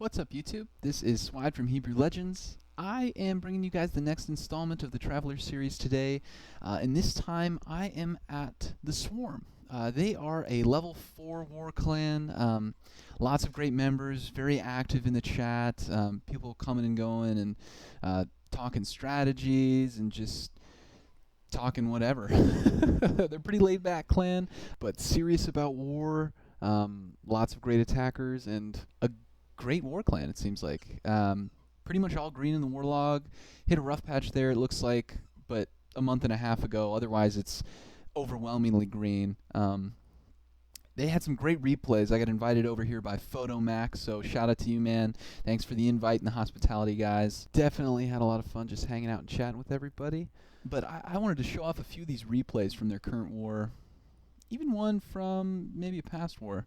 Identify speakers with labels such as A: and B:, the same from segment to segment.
A: What's up, YouTube? This is Swide from Hebrew Legends. I am bringing you guys the next installment of the Traveler series today, and this time I am at the Swarm. They are a level 4 war clan, lots of great members, very active in the chat, people coming and going and talking strategies and just talking whatever. They're pretty laid-back clan, but serious about war, lots of great attackers, and a great war clan, it seems like. Pretty much all green in the war log. Hit a rough patch there, it looks like, but a month and a half ago. Otherwise, it's overwhelmingly green. They had some great replays. I got invited over here by PhotoMac, so shout out to you, man. Thanks for the invite and the hospitality, guys. Definitely had a lot of fun just hanging out and chatting with everybody. But I wanted to show off a few of these replays from their current war, even one from maybe a past war.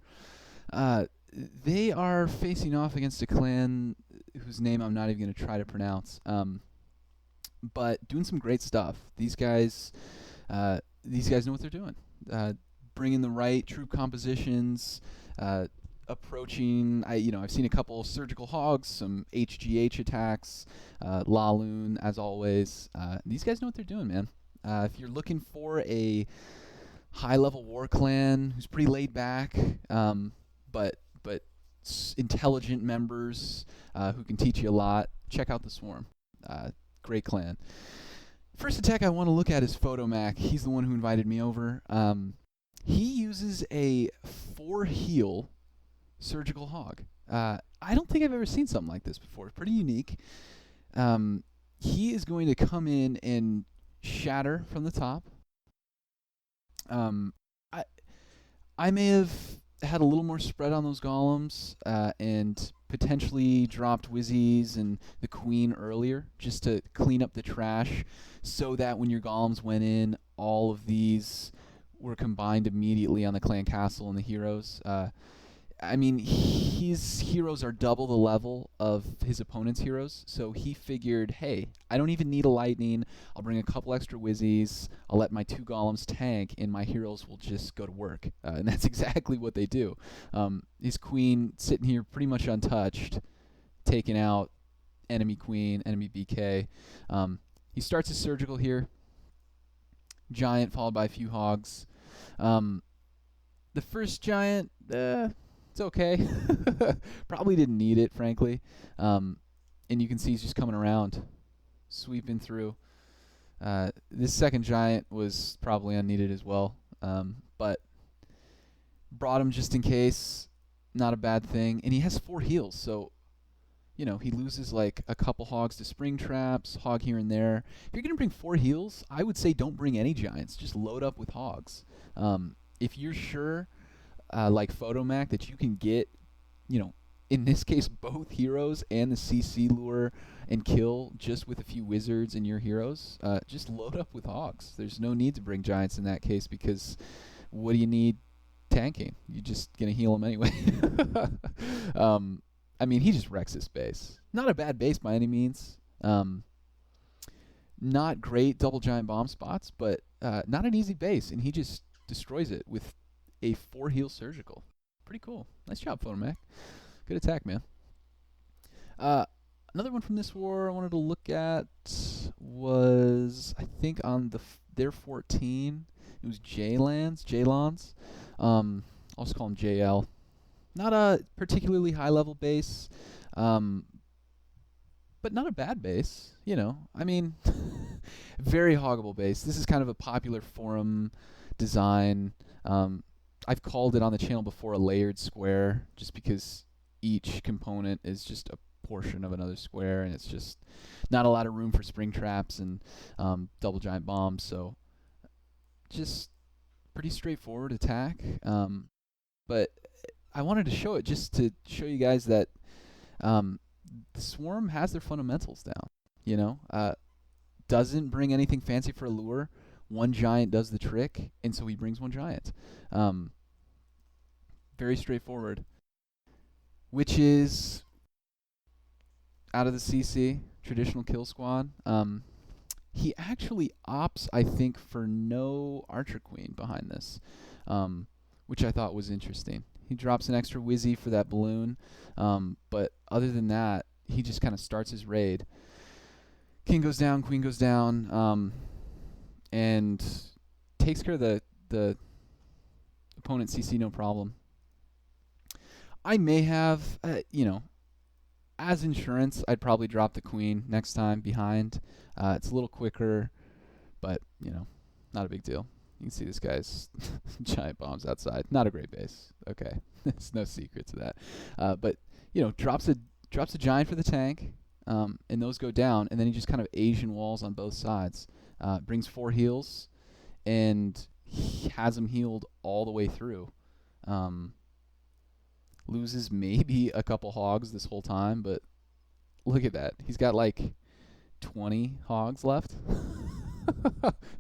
A: They are facing off against a clan whose name I'm not even going to try to pronounce, but doing some great stuff. These guys know what they're doing. Bringing the right troop compositions, approaching. I've seen a couple surgical hogs, some HGH attacks, Laloon as always. These guys know what they're doing, man. If you're looking for a high-level war clan who's pretty laid back, but intelligent members who can teach you a lot, check out the Swarm. Great clan. First attack I want to look at is PhotoMac. He's the one who invited me over. He uses a 4-heal surgical hog. I don't think I've ever seen something like this before. Pretty unique. He is going to come in and shatter from the top. I may have had a little more spread on those golems and potentially dropped Wizzies and the Queen earlier just to clean up the trash so that when your golems went in, all of these were combined immediately on the clan castle and the heroes. His heroes are double the level of his opponent's heroes, so he figured, hey, I don't even need a lightning. I'll bring a couple extra Wizzies. I'll let my 2 golems tank, and my heroes will just go to work. And that's exactly what they do. His Queen sitting here pretty much untouched, taking out enemy Queen, enemy BK. He starts his surgical here. Giant followed by a few hogs. The first giant, it's okay. Probably didn't need it, frankly. And you can see he's just coming around, sweeping through. This second giant was probably unneeded as well, but brought him just in case. Not a bad thing. And he has 4 heals, so he loses like a couple hogs to spring traps, hog here and there. If you're going to bring 4 heals, I would say don't bring any giants. Just load up with hogs. If you're sure, like PhotoMac, that you can get, in this case, both heroes and the CC lure and kill just with a few wizards and your heroes, just load up with hogs. There's no need to bring giants in that case because what do you need tanking? You're just going to heal them anyway. He just wrecks his base. Not a bad base by any means. Not great double giant bomb spots, but not an easy base, and he just destroys it with a 4-heal surgical. Pretty cool. Nice job, PhotoMac. Good attack, man. Another one from this war I wanted to look at was, I think, on their 14. It was Jalons. I'll just call him JL. Not a particularly high-level base, but not a bad base. Very hoggable base. This is kind of a popular forum design. I've called it on the channel before a layered square, just because each component is just a portion of another square, and it's just not a lot of room for spring traps and double giant bombs. So just pretty straightforward attack. But I wanted to show it just to show you guys that the Swarm has their fundamentals down. Doesn't bring anything fancy for a lure. 1 giant does the trick, and so he brings 1 giant. Very straightforward. Which is out of the CC, traditional kill squad. He actually opts, I think, for no Archer Queen behind this, which I thought was interesting. He drops an extra Wizzy for that balloon. But other than that, he just kind of starts his raid. King goes down, queen goes down, and takes care of the opponent CC no problem. I may have, as insurance, I'd probably drop the queen next time behind. It's a little quicker, but, not a big deal. You can see this guy's giant bombs outside. Not a great base. Okay, there's no secret to that. But, drops a giant for the tank, and those go down, and then he just kind of Asian walls on both sides. Brings 4 heals, and he has them healed all the way through. Loses maybe a couple hogs this whole time, but look at that. He's got like 20 hogs left.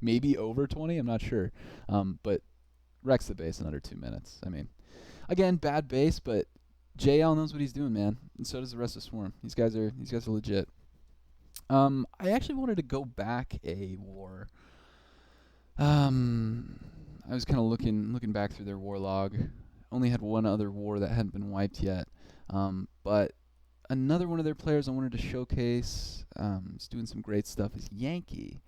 A: Maybe over 20, I'm not sure. But wrecks the base in under 2 minutes. I mean, again, bad base, but JL knows what he's doing, man. And so does the rest of Swarm. These guys are legit. I actually wanted to go back a war. I was kind of looking back through their war log. Only had one other war that hadn't been wiped yet. But another one of their players I wanted to showcase, is doing some great stuff, is Yankee.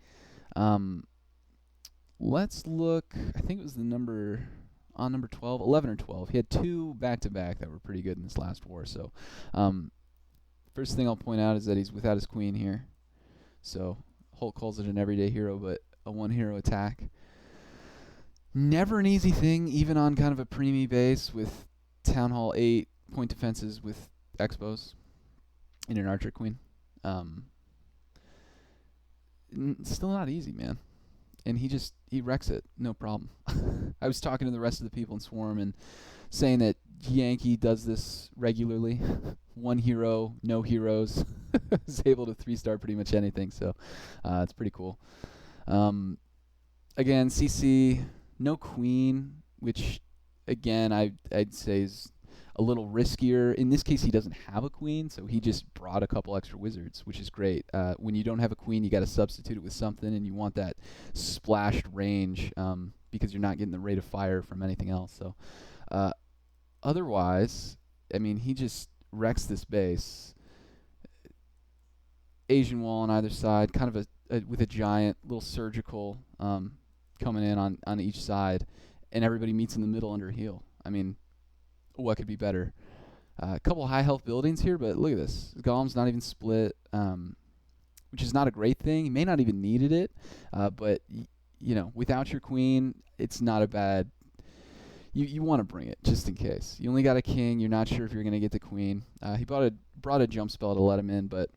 A: Let's look. I think it was number 12, 11 or 12. He had 2 back-to-back that were pretty good in this last war. So first thing I'll point out is that he's without his queen here. So Hulk calls it an everyday hero, but a 1-hero attack. Never an easy thing, even on kind of a preemie base with Town Hall 8 point defenses with Expos in an Archer Queen. Still not easy, man. And he wrecks it, no problem. I was talking to the rest of the people in Swarm and saying that Yankee does this regularly. 1 hero, no heroes. Is able to 3-star pretty much anything, so it's pretty cool. Again, CC, no queen, which, again, I'd say is a little riskier. In this case, he doesn't have a queen, so he just brought a couple extra wizards, which is great. When you don't have a queen, you got to substitute it with something, and you want that splashed range because you're not getting the rate of fire from anything else. So otherwise, I mean, he just wrecks this base. Asian wall on either side, kind of with a giant little surgical coming in on each side, and everybody meets in the middle under heal. I mean, what could be better? A couple high health buildings here, but look at this. The golem's not even split, which is not a great thing. He may not even needed it, but without your queen, it's not a bad. You want to bring it just in case. You only got a king. You're not sure if you're going to get the queen. He brought a jump spell to let him in, but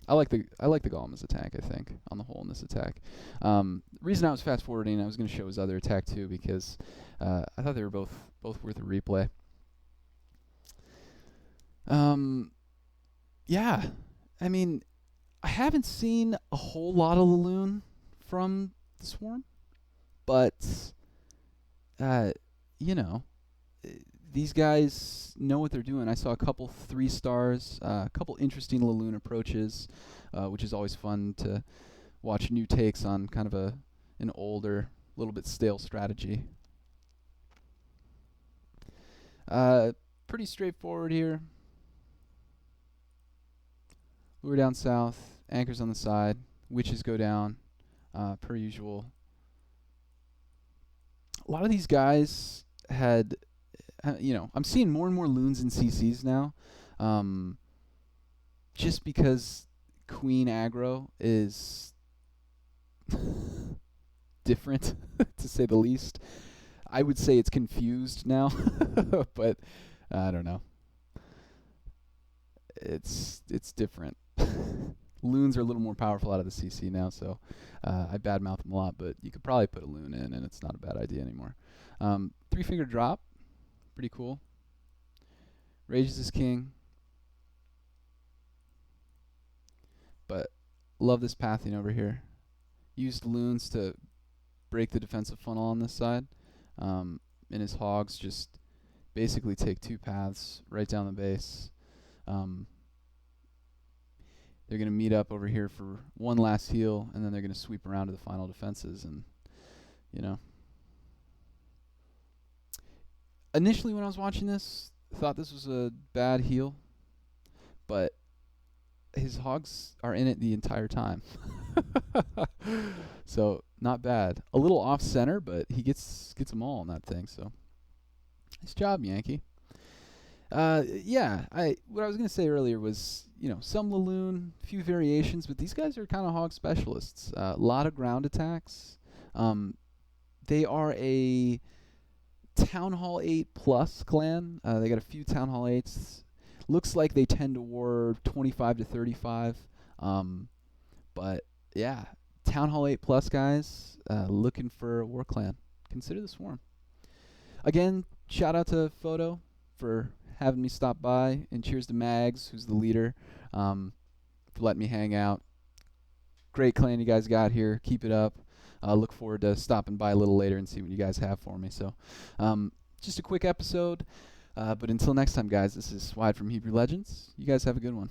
A: I like the golem as a tank, I think, on the whole in this attack. The reason I was fast forwarding, I was going to show his other attack too, because I thought they were both worth a replay. Yeah, I mean, I haven't seen a whole lot of Laloon from the Swarm, but these guys know what they're doing. I saw a couple 3 stars, a couple interesting Laloon approaches, which is always fun to watch new takes on kind of an older, little bit stale strategy. Pretty straightforward here. Lure down south, anchors on the side, witches go down, per usual. A lot of these guys had, I'm seeing more and more loons and CCs now, just because queen aggro is different, to say the least. I would say it's confused now, but I don't know. It's different. Loons are a little more powerful out of the CC now, so I badmouth them a lot, but you could probably put a loon in, and it's not a bad idea anymore. 3-finger drop, pretty cool. Rages his king, but love this pathing over here. Used loons to break the defensive funnel on this side, and his hogs just basically take 2 paths right down the base. They're going to meet up over here for one last heal, and then they're going to sweep around to the final defenses. And, Initially, when I was watching this, thought this was a bad heal, but his hogs are in it the entire time. So not bad. A little off center, but he gets them all on that thing. So nice job, Yankee. Yeah, what I was gonna say earlier was, some Laloon, few variations, but these guys are kind of hog specialists. A lot of ground attacks. They are a Town Hall 8 plus clan. They got a few Town Hall 8s. Looks like they tend to war 25 to 35. But yeah, Town Hall 8 plus guys looking for a war clan. Consider the Swarm. Again, shout out to Photo for having me stop by, and cheers to Mags, who's the leader, for letting me hang out. Great clan you guys got here. Keep it up. Look forward to stopping by a little later and see what you guys have for me. So, just a quick episode. But until next time, guys, this is Wide from Hebrew Legends. You guys have a good one.